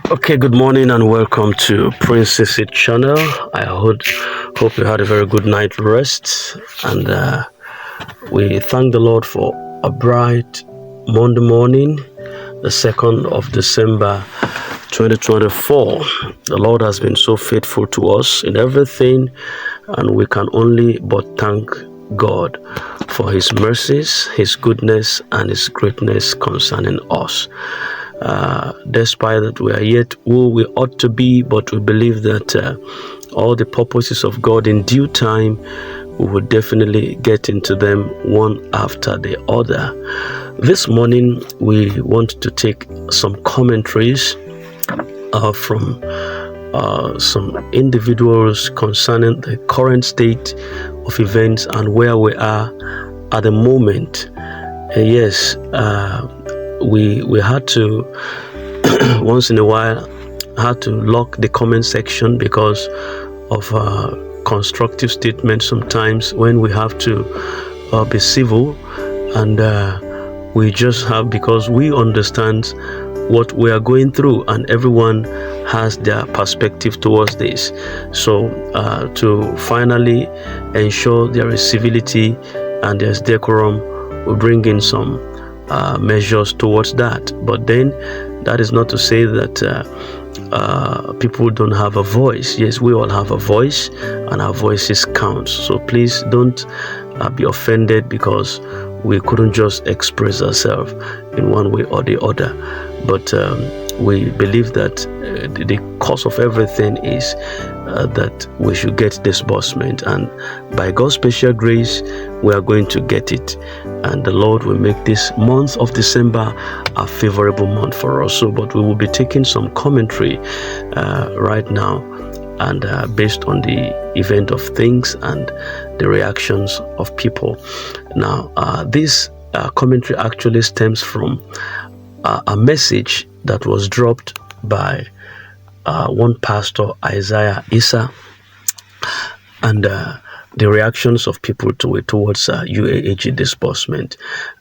Okay, good morning and welcome to Princess channel. I hope you had a very good night rest, and we thank the Lord for a bright Monday morning, the 2nd of December 2024. The Lord has been so faithful to us in everything, and we can only but thank God for His mercies, His goodness, and His greatness concerning us. Despite that we are yet who we ought to be, but we believe that all the purposes of God in due time, we will definitely get into them one after the other. This morning, we want to take some commentaries from some individuals concerning the current state of events and where we are at the moment. We had to once in a while had to lock the comment section because of constructive statements sometimes when we have to be civil, and we just have, because we understand what we are going through and everyone has their perspective towards this. So to finally ensure there is civility and there's decorum, we bring in some measures towards that. But then that is not to say that people don't have a voice. Yes, we all have a voice and our voices count. So please don't be offended because we couldn't just express ourselves in one way or the other. But we believe that the cause of everything is that we should get disbursement, and by God's special grace we are going to get it, and the Lord will make this month of December a favorable month for us. So but we will be taking some commentary right now, and based on the event of things and the reactions of people. Now this commentary actually stems from a message that was dropped by one pastor, Isaiah Issa, and the reactions of people towards UAAG disbursement.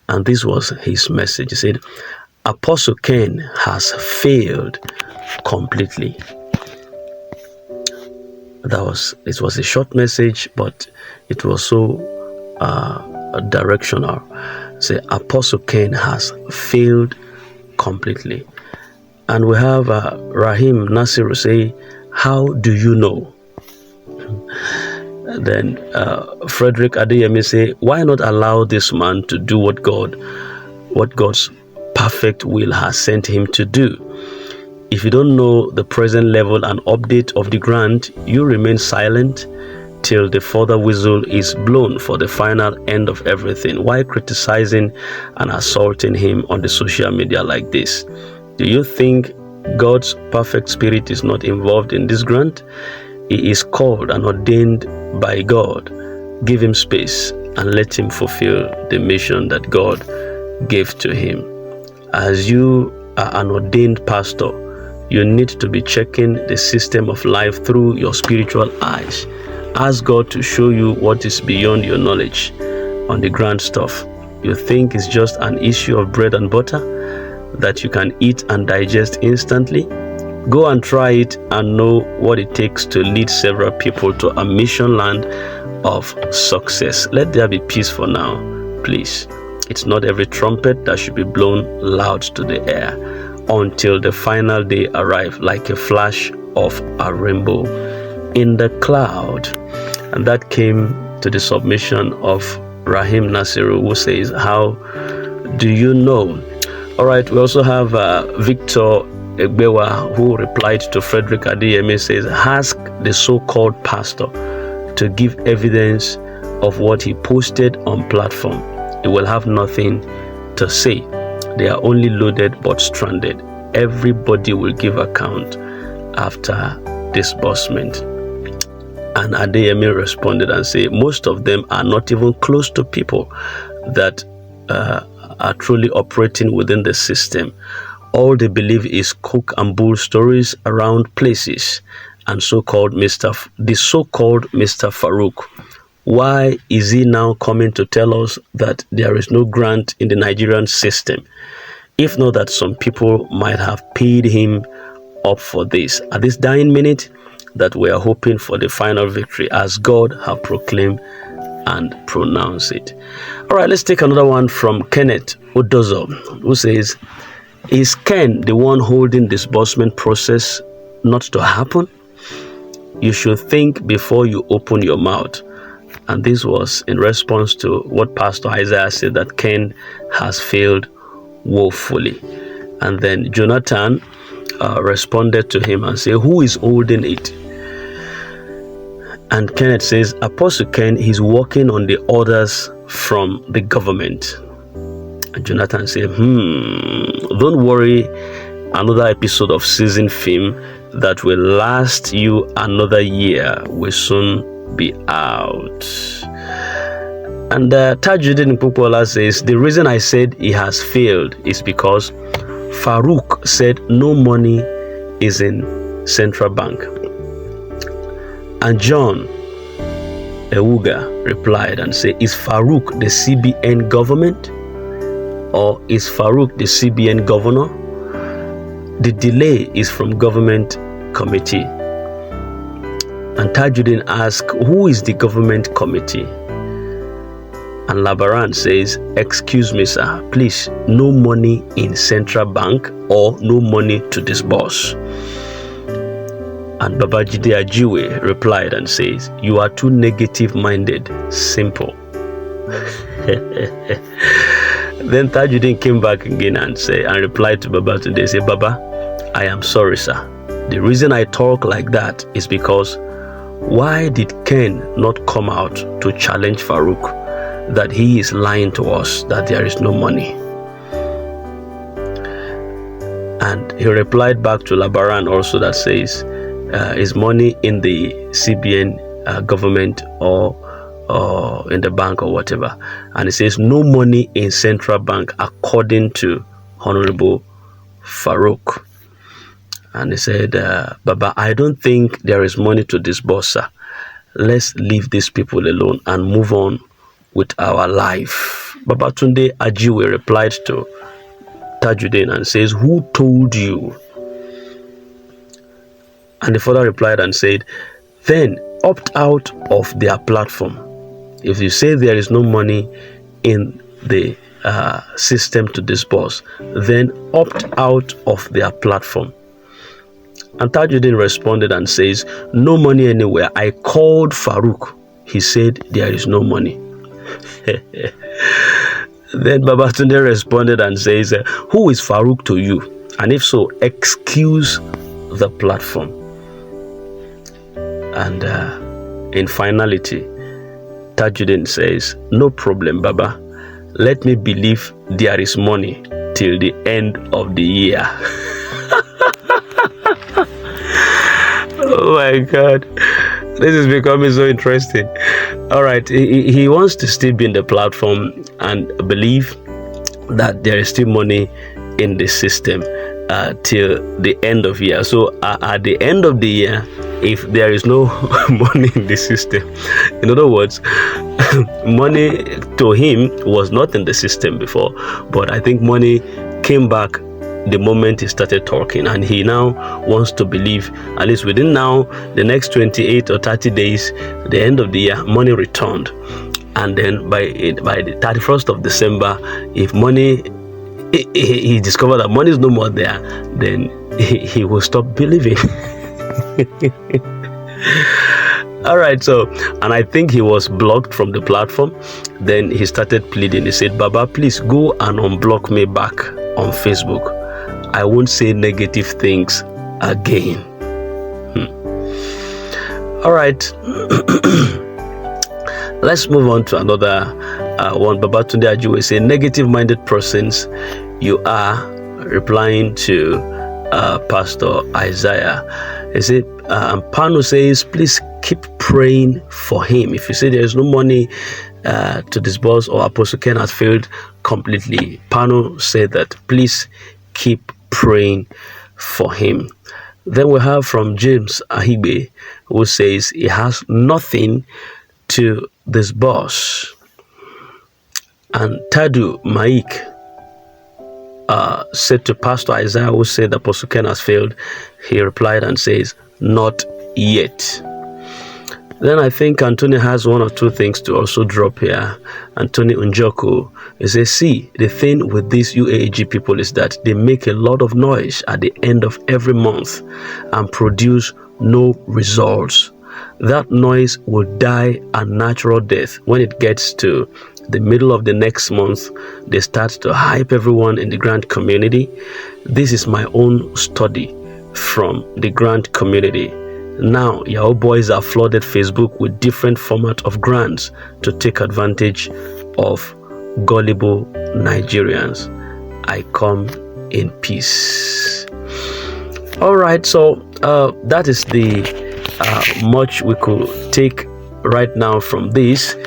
And this was his message. He said, Apostle Ken has failed completely. It was a short message, but it was so directional. Say, Apostle Ken has failed completely. And we have Rahim Nasiru say, how do you know? Then Frederick Adeyemi say, why not allow this man to do what God's perfect will has sent him to do? If you don't know the present level and update of the grant, you remain silent till the further whistle is blown for the final end of everything. Why criticizing and assaulting him on the social media like this? Do you think God's perfect spirit is not involved in this grant? He is called and ordained by God. Give him space and let him fulfill the mission that God gave to him. As you are an ordained pastor, you need to be checking the system of life through your spiritual eyes. Ask God to show you what is beyond your knowledge on the grand stuff. You think it's just an issue of bread and butter that you can eat and digest instantly? Go and try it and know what it takes to lead several people to a mission land of success. Let there be peace for now, please. It's not every trumpet that should be blown loud to the air until the final day arrives like a flash of a rainbow in the cloud. And that came to the submission of Rahim Nasiru, who says, how do you know? All right, we also have Victor Egbewa, who replied to Frederick Adeyemi, says, ask the so-called pastor to give evidence of what he posted on platform. He will have nothing to say. They are only loaded but stranded. Everybody will give account after disbursement. And Adeyemi responded and said, most of them are not even close to people that are truly operating within the system. All they believe is cook and bull stories around places and the so-called Mr. Farouk. Why is he now coming to tell us that there is no grant in the Nigerian system? If not that some people might have paid him up for this at this dying minute, that we are hoping for the final victory as God have proclaimed and pronounced it. All right, let's take another one from Kenneth Odozo, who says, is Ken the one holding disbursement process not to happen? You should think before you open your mouth. And this was in response to what Pastor Isaiah said, that Ken has failed woefully. And then Jonathan responded to him and said, who is holding it? And Kenneth says, Apostle Ken, he's working on the orders from the government. And Jonathan said, don't worry, another episode of season film that will last you another year will soon be out. And Tajuddin Pupola says, the reason I said he has failed is because Farouk said no money is in central bank. And John Ewuga replied and said, is Farouk the CBN government? Or is Farouk the CBN governor? The delay is from government committee. And Tajuddin asked, who is the government committee? And Labaran says, excuse me, sir, please, no money in central bank or no money to disburse. And Babajide Ajiwe replied and says, you are too negative-minded. Simple. Then Tajuddin came back again and replied to Baba today, say, Baba, I am sorry, sir. The reason I talk like that is because why did Ken not come out to challenge Farouk that he is lying to us, that there is no money? And he replied back to Labaran also that says, is money in the CBN government or in the bank or whatever? And it says no money in central bank according to Honorable Farouk. And he said, Baba, I don't think there is money to disburse, sir. Let's leave these people alone and move on with our life. Baba Tunde Ajiwe replied to Tajuddin and says, who told you? And the father replied and said, then opt out of their platform. If you say there is no money in the system to disburse, then opt out of their platform. And Tajuddin responded and says, no money anywhere. I called Farouk. He said there is no money. Then Babatunde responded and says, who is Farouk to you? And if so, excuse the platform. And in finality, Tajuddin says, no problem, Baba. Let me believe there is money till the end of the year. Oh my God. This is becoming so interesting. All right. He wants to still be in the platform and believe that there is still money in the system till the end of year. So at the end of the year, if there is no money in the system, in other words, money to him was not in the system before, but I think money came back the moment he started talking, and he now wants to believe, at least within now the next 28 or 30 days, the end of the year, money returned. And then by the 31st of December, if money, he discovered that money is no more there, then he will stop believing. All right, so, and I think he was blocked from the platform. Then he started pleading. He said, Baba, please go and unblock me back on Facebook. I won't say negative things again. All right. Let's move on to another one. Babatunde Ajiwe say, negative-minded persons, you are replying to Pastor Isaiah. He said, Pano says, please keep praying for him. If you say there is no money to disburse or Apostle Ken has failed completely, Pano said that please keep praying for him. Then we have from James Ahibe, who says he has nothing to disburse. And Tadu Maik said to Pastor Isaiah, who said Apostle Ken has failed, he replied and says, not yet. Then I think Anthony has one or two things to also drop here. Anthony Unjoku, he says, see, the thing with these UAAG people is that they make a lot of noise at the end of every month and produce no results. That noise will die a natural death. When it gets to the middle of the next month, they start to hype everyone in the grant community. This is my own study from the grant community. Now, Yahoo boys have flooded Facebook with different format of grants to take advantage of gullible Nigerians. I come in peace. All right, so that is the much we could take right now from this.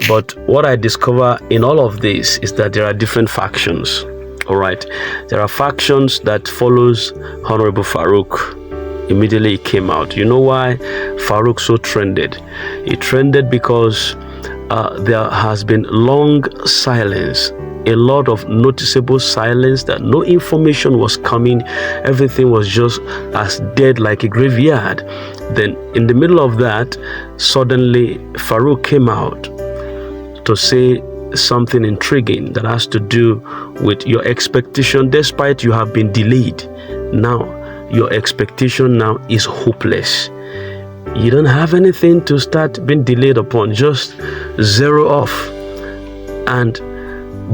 But what I discover in all of this is that there are different factions. All right, there are factions that follows Honorable Farouk. Immediately he came out. You know why Farouk so trended? He trended because there has been long silence, a lot of noticeable silence, that no information was coming. Everything was just as dead like a graveyard. Then in the middle of that, suddenly Farouk came out to say something intriguing that has to do with your expectation, despite you have been delayed. Now your expectation now is hopeless. You don't have anything to start being delayed upon, just zero off. And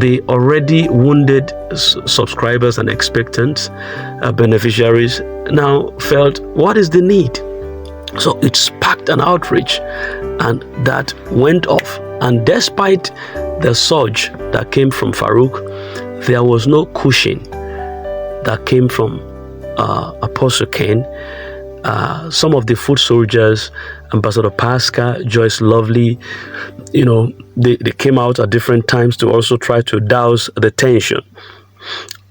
the already wounded subscribers and expectant beneficiaries now felt, what is the need? So it sparked an outrage, and that went off. And despite the surge that came from Farouk, there was no cushion that came from Apostle Ken. Some of the foot soldiers, Ambassador Pascal, Joyce Lovely, they came out at different times to also try to douse the tension.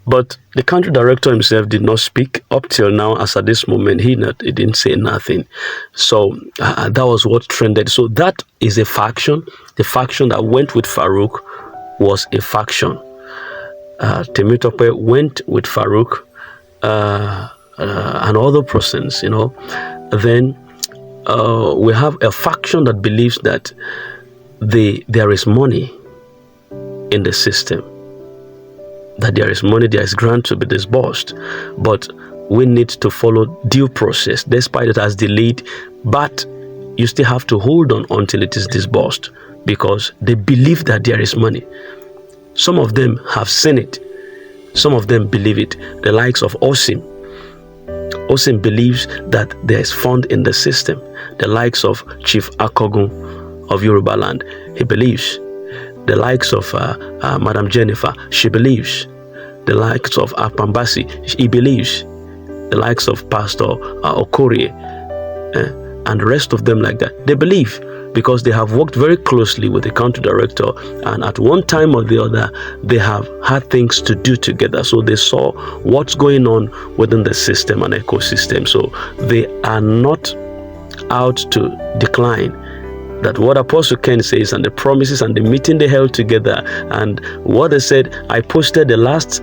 But the country director himself did not speak up till now. As at this moment, he didn't say nothing. So that was what trended. So that is a faction. The faction that went with Farouk was a faction. Temitope went with Farouk and other persons, Then we have a faction that believes that there is money in the system, that there is money, there is grant to be disbursed, but we need to follow due process. Despite it has delayed, but you still have to hold on until it is disbursed, because they believe that there is money. Some of them have seen it. Some of them believe it. The likes of Osim. Osim believes that there is fund in the system. The likes of Chief Akogun of Yoruba land, he believes. The likes of Madam Jennifer, she believes. The likes of Apambasi, he believes. The likes of Pastor Okorie and the rest of them like that, they believe, because they have worked very closely with the country director, and at one time or the other they have had things to do together. So they saw what's going on within the system and ecosystem. So they are not out to decline that what Apostle Ken says, and the promises and the meeting they held together, and what they said. I posted the last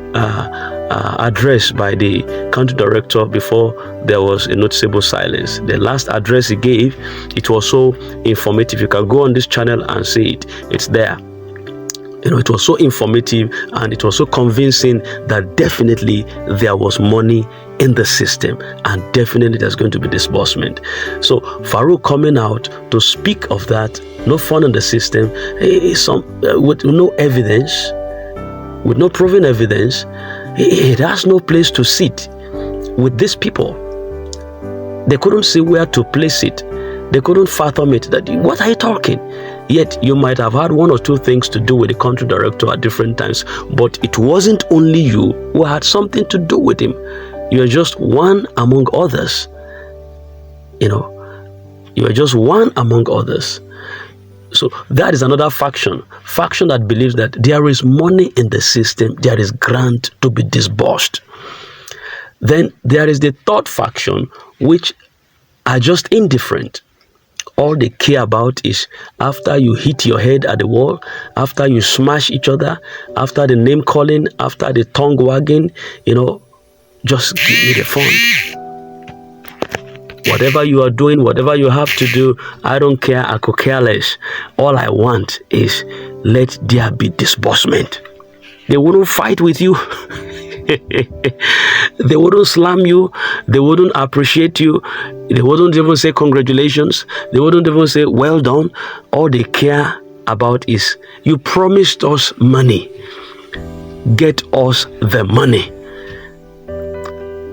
address by the country director before there was a noticeable silence. The last address he gave, it was so informative. You can go on this channel and see it. It's there. It was so informative, and it was so convincing that definitely there was money in the system, and definitely there's going to be disbursement. So Farouk coming out to speak of that, no fund in the system, with no evidence, with no proven evidence, it has no place to sit with these people. They couldn't see where to place it. They couldn't fathom it. That, what are you talking? Yet you might have had one or two things to do with the country director at different times, but it wasn't only you who had something to do with him. You are just one among others. You are just one among others. So that is another faction that believes that there is money in the system, there is grant to be disbursed. Then there is the third faction, which are just indifferent. All they care about is after you hit your head at the wall, after you smash each other, after the name calling, after the tongue wagging, just give me the fund. Whatever you are doing, whatever you have to do, I don't care. I could care less. All I want is let there be disbursement. They wouldn't fight with you. They wouldn't slam you. They wouldn't appreciate you. They wouldn't even say congratulations. They wouldn't even say well done. All they care about is you promised us money. Get us the money.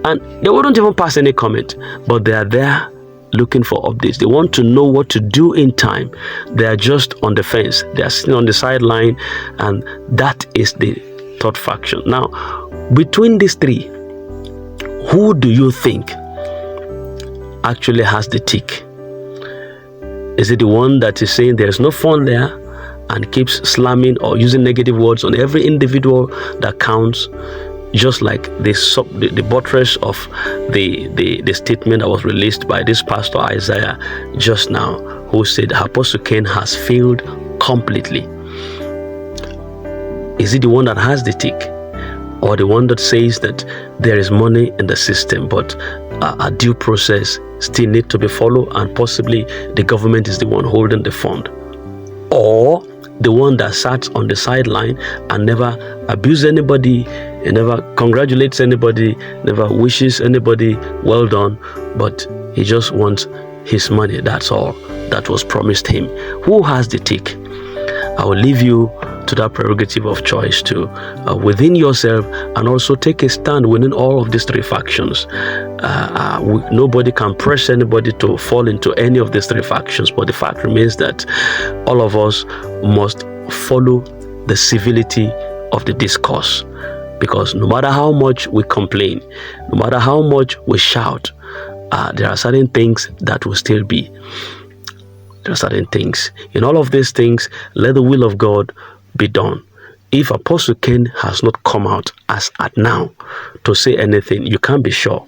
And they wouldn't even pass any comment, but they are there looking for updates. They want to know what to do in time. They are just on the fence. They are sitting on the sideline, and that is the third faction. Now, between these three, who do you think actually has the tick? Is it the one that is saying there's no fun there and keeps slamming or using negative words on every individual that counts? Just like the buttress of the statement that was released by this pastor Isaiah just now, who said Apostle Ken has failed completely. Is it the one that has the tick, or the one that says that there is money in the system, but a due process still need to be followed, and possibly the government is the one holding the fund? Or the one that sat on the sideline and never abused anybody, and never congratulates anybody, never wishes anybody well done, but he just wants his money. That's all that was promised him. Who has the tick? I will leave you to that prerogative of choice to within yourself, and also take a stand within all of these three factions. Nobody can press anybody to fall into any of these three factions, but the fact remains that all of us must follow the civility of the discourse, because no matter how much we complain, no matter how much we shout, there are certain things that will still be. There are certain things. In all of these things, let the will of God be done. If Apostle Ken has not come out as at now to say anything, you can't be sure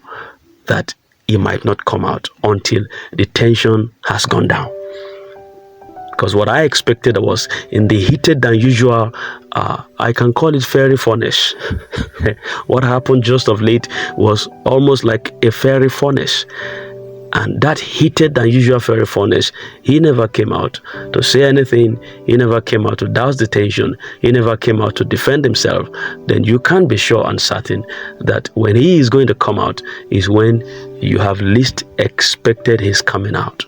that he might not come out until the tension has gone down. Because what I expected was in the heated than usual, I can call it fairy furnace. What happened just of late was almost like a fairy furnace. And that heated than usual fairy furnace, he never came out to say anything. He never came out to douse the tension. He never came out to defend himself. Then you can be sure and certain that when he is going to come out is when you have least expected his coming out.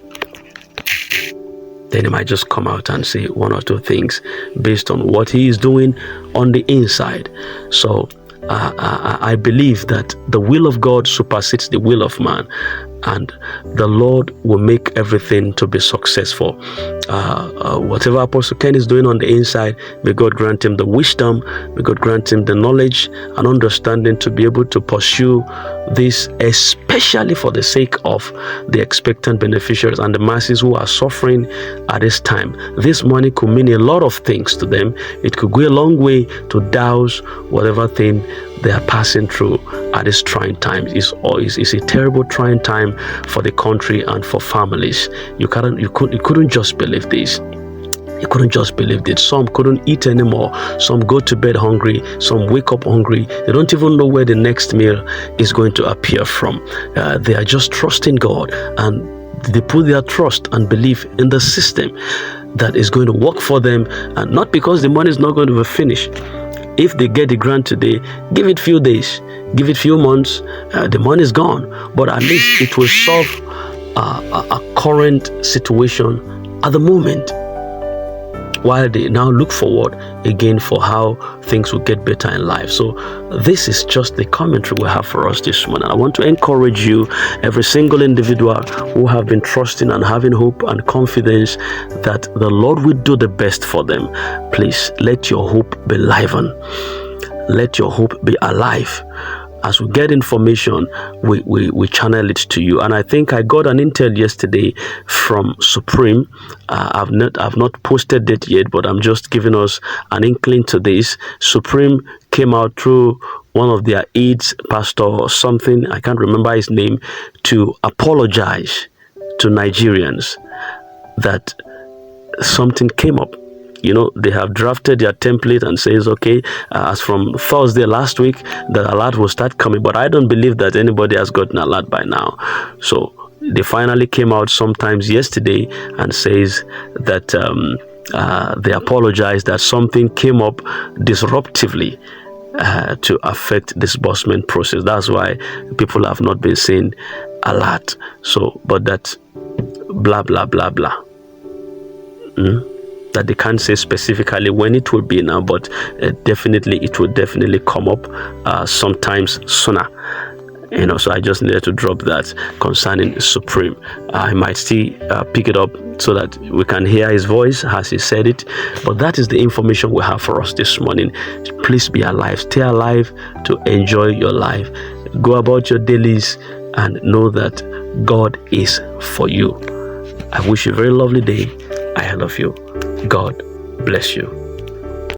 Then he might just come out and say one or two things based on what he is doing on the inside. So I believe that the will of God supersedes the will of man, and the Lord will make everything to be successful. Whatever Apostle Ken is doing on the inside, may God grant him the wisdom, may God grant him the knowledge and understanding to be able to pursue this, especially for the sake of the expectant beneficiaries and the masses who are suffering at this time. This money could mean a lot of things to them. It could go a long way to douse whatever thing they are passing through at this trying time. It's a terrible trying time for the country and for families. You couldn't just believe this. You couldn't just believe it. Some couldn't eat anymore. Some go to bed hungry. Some wake up hungry. They don't even know where the next meal is going to appear from. They are just trusting God, and they put their trust and belief in the system that is going to work for them, and not because the money is not going to be finished. If they get the grant today, give it few days, give it few months, the money is gone. But at least it will solve a current situation at the moment, while they now look forward again for how things will get better in life. So this is just the commentary we have for us this morning. I want to encourage you, every single individual who have been trusting and having hope and confidence that the Lord will do the best for them. Please let your hope be liven. Let your hope be alive. As we get information, we channel it to you. And I think I got an intel yesterday from Supreme. I've not posted it yet, but I'm just giving us an inkling to this. Supreme came out through one of their aides, pastor or something, I can't remember his name, to apologize to Nigerians. that something came up. They have drafted their template and says, okay, as from Thursday last week, the alert will start coming. But I don't believe that anybody has gotten an alert by now. So they finally came out sometimes yesterday and says that they apologize that something came up disruptively to affect disbursement process. That's why people have not been seeing alert. So, but that blah, blah, blah, blah. That they can't say specifically when it will be now, but definitely it will definitely come up sometimes sooner. So I just needed to drop that concerning Supreme. I might still pick it up so that we can hear his voice as he said it. But that is the information we have for us this morning. Please be alive. Stay alive to enjoy your life. Go about your dailies and know that God is for you. I wish you a very lovely day. I love you. God bless you.